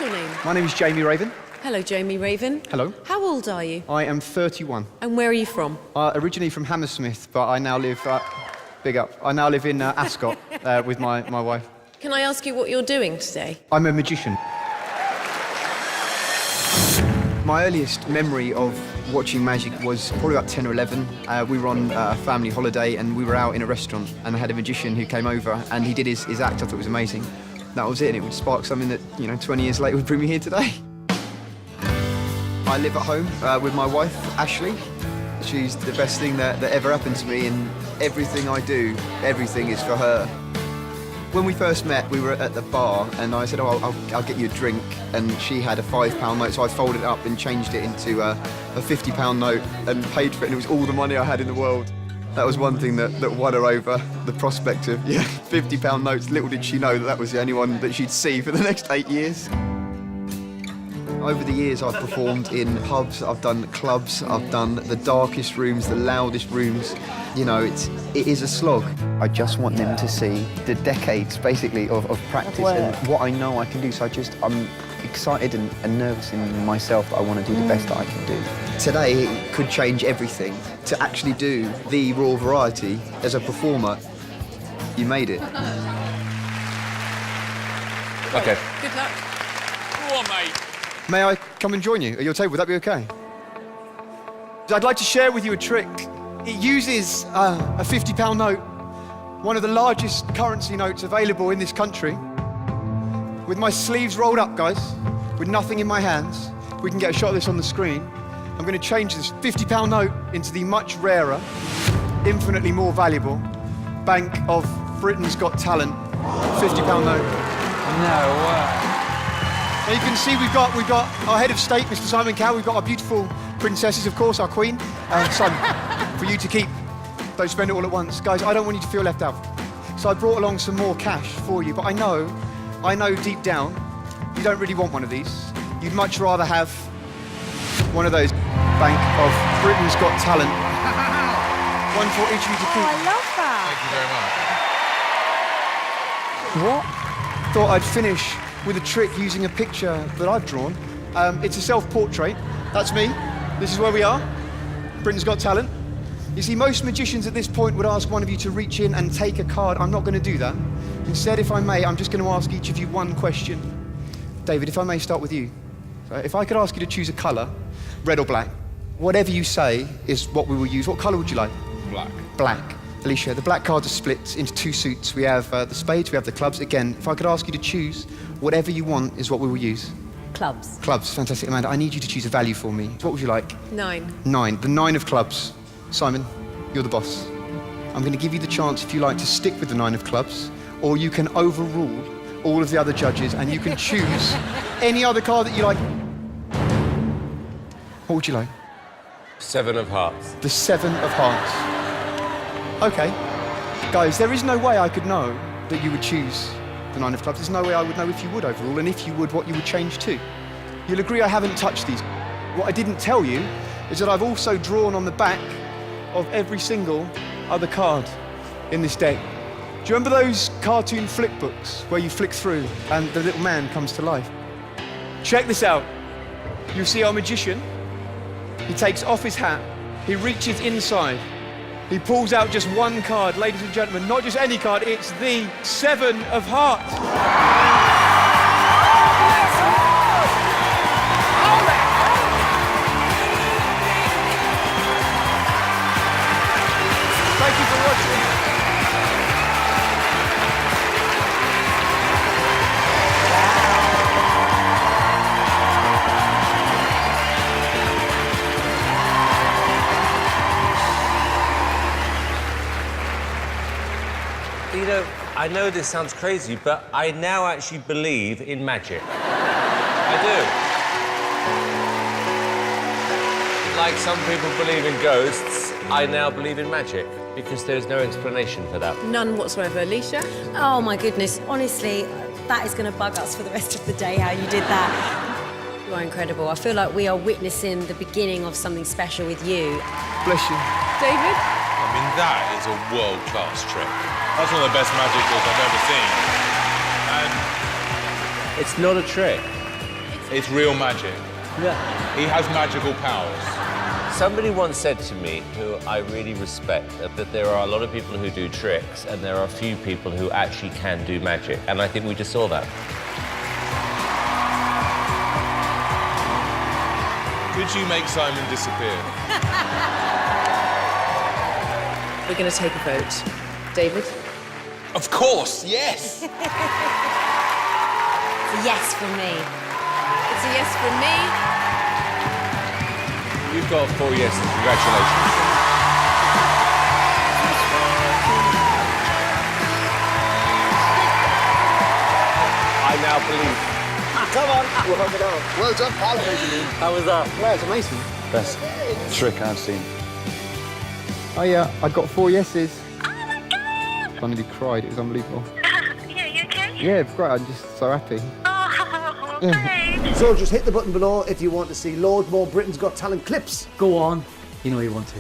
your name? My name is Jamie Raven. Hello, Jamie Raven. Hello. How old are you? I am 31. And where are you from? Originally from Hammersmith, but I now live... big up. I now live in Ascot with my wife. Can I ask you what you're doing today? I'm a magician. My earliest memory of watching magic was probably about 10 or 11. We were on a family holiday and we were out in a restaurant and I had a magician who came over and he did his act. I thought it was amazing. That was it, and it would spark something that, 20 years later would bring me here today. I live at home with my wife, Ashley. She's the best thing that ever happened to me, and everything I do, everything is for her. When we first met, we were at the bar, and I said, I'll get you a drink, and she had a £5 note, so I folded it up and changed it into a £50 note and paid for it, and it was all the money I had in the world. That was one thing that won her over, the prospect of, £50 notes. Little did she know that was the only one that she'd see for the next 8 years. Over the years, I've performed in pubs, I've done clubs, I've done the darkest rooms, the loudest rooms. It is a slog. I just want them to see the decades, basically, of practice and what I know I can do. So I'm excited and nervous in myself that I want to do the best that I can do. Today, it could change everything. To actually do the raw variety as a performer, you made it. OK. Good luck. Go on, mate. May I come and join you at your table? Would that be OK? I'd like to share with you a trick. It uses a £50 note, one of the largest currency notes available in this country. With my sleeves rolled up, guys, with nothing in my hands, we can get a shot of this on the screen. I'm going to change this £50 note into the much rarer, infinitely more valuable Bank of Britain's Got Talent £50 note. No way. Now you can see we've got our head of state, Mr. Simon Cowell. We've got our beautiful princesses, of course, our queen, son, for you to keep. Don't spend it all at once. Guys, I don't want you to feel left out. So I brought along some more cash for you, but I know deep down, you don't really want one of these. You'd much rather have one of those Bank of Britain's Got Talent. One for each of you to keep. I love that. Thank you very much. What? Thought I'd finish with a trick using a picture that I've drawn. It's a self-portrait. That's me. This is where we are. Britain's Got Talent. You see, most magicians at this point would ask one of you to reach in and take a card. I'm not going to do that. Instead, if I may, I'm just going to ask each of you one question. David, if I may start with you. So if I could ask you to choose a colour, red or black, whatever you say is what we will use. What colour would you like? Black. Black. Alicia, the black cards are split into two suits. We have the spades, we have the clubs. Again, if I could ask you to choose, whatever you want is what we will use. Clubs. Clubs, fantastic. Amanda, I need you to choose a value for me. What would you like? 9. 9, the 9 of clubs. Simon, you're the boss. I'm going to give you the chance, if you like, to stick with the 9 of clubs, or you can overrule all of the other judges and you can choose any other card that you like. What would you like? 7 of hearts. The 7 of hearts. OK. Guys, there is no way I could know that you would choose the 9 of clubs. There's no way I would know if you would overrule, and if you would, what you would change to. You'll agree I haven't touched these. What I didn't tell you is that I've also drawn on the back of every single other card in this deck. Do you remember those cartoon flick books where you flick through and the little man comes to life? Check this out. You'll see our magician. He takes off his hat, he reaches inside, he pulls out just one card, ladies and gentlemen, not just any card, it's the 7 of hearts. Thank you for watching. I know this sounds crazy, but I now actually believe in magic. I do. Like some people believe in ghosts, I now believe in magic, because there's no explanation for that. None whatsoever. Alicia? Oh, my goodness. Honestly, that is going to bug us for the rest of the day, how you did that. You are incredible. I feel like we are witnessing the beginning of something special with you. Bless you. David? I mean, that is a world-class trick. That's one of the best magic tricks I've ever seen. And It's not a trick. It's real magic. Yeah. He has magical powers. Somebody once said to me, who I really respect, that there are a lot of people who do tricks and there are a few people who actually can do magic. And I think we just saw that. Could you make Simon disappear? We're going to take a vote. David? Of course, yes! It's a yes from me. It's a yes from me. You've got 4 yeses. Congratulations. I now believe. Come on. We'll hug it out. Well done, pal. How was that? Yeah, it's amazing. Best trick I've seen. Oh yeah, I got 4 yeses. Oh my God! I nearly cried. It was unbelievable. Yeah, you okay? Yeah, it's great. I'm just so happy. Oh, great. So just hit the button below if you want to see loads more Britain's Got Talent clips. Go on. You know you want to.